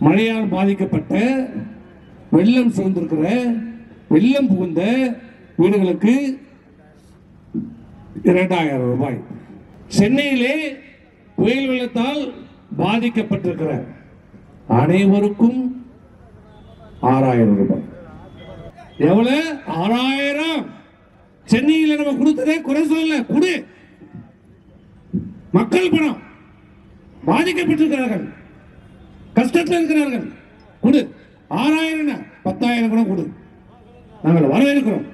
மழையால் பாதிக்கப்பட்ட வெள்ளம் சூழ்ந்திருக்கிற வெள்ளம் புகுந்த வீடுகளுக்கு 2000 ரூபாய். சென்னையிலே புயல் வெள்ளத்தால் பாதிக்கப்பட்டிருக்கிற அனைவருக்கும் 6000 ரூபாய். எவ்வளவு? 6000. சென்னையில் நம்ம கொடுத்ததே குறை சொல்லல, கொடு. மக்கள் பணம், பாதிக்கப்பட்டிருக்கிறார்கள், கஷ்டத்தில் இருக்கிறார்கள், கொடு. 6000 10,000 கூட கொடு, நாங்கள் வரவேற்கிறோம்.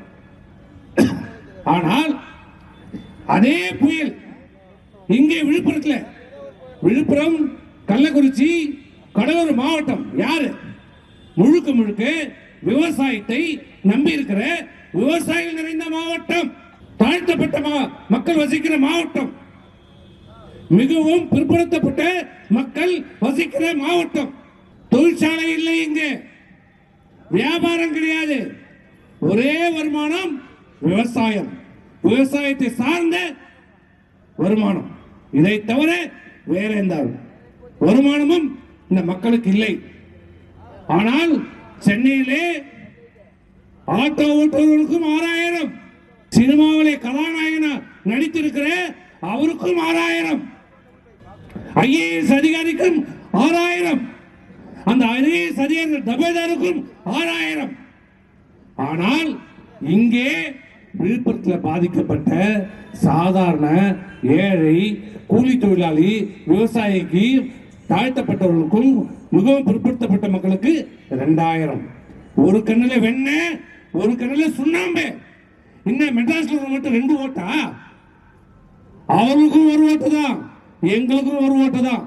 ஆனால் அதே புயல் இங்கே விழுப்புரம், கள்ளக்குறிச்சி, கடலூர் மாவட்டம் யாரு? முழுக்க முழுக்க விவசாயத்தை நம்பி இருக்கிற விவசாயிகள் நிறைந்த மாவட்டம், தாழ்த்தப்பட்ட மக்கள் வசிக்கிற மாவட்டம், மிகவும் பிற்படுத்தப்பட்ட மக்கள் வசிக்கிற மாவட்டம். தொழிற்சாலை இல்லை, இங்கே வியாபாரம் கிடையாது, ஒரே வருமானம் விவசாயம், விவசாயத்தை சார்ந்த வருமானம். இதை தவிர வேற எந்த வருமானமும் இந்த மக்களுக்கு இல்லை. ஆனால் சென்னையிலே ஆட்டோ ஓட்டுவர்களுக்கும் 6000, சினிமாவிலே கதாநாயகனா நடித்திருக்கிற அவருக்கும் 6000, IAS அதிகாரிக்கும் 6000, அந்த IAS அதிகாரி டபேதாருக்கும் 6000. ஆனால் இங்கே விழுப்புரத்தில் பாதிக்கப்பட்ட சாதாரண ஏழை கூலி தொழிலாளி விவசாயிக்கு தாழ்த்தப்பட்டவர்களுக்கும் மிகவும் பிற்படுத்தப்பட்ட மக்களுக்கு 2000. ஒரு கண்ணில் வெண்ண, ஒரு கண்ணில் சுண்ணாம்பு. இன்னும் மெட்ராஸ்ல மட்டும் 2 ஓட்டா? அவர்களுக்கும் 1 ஓட்டு தான், எங்களுக்கும் 1 ஓட்டு தான்.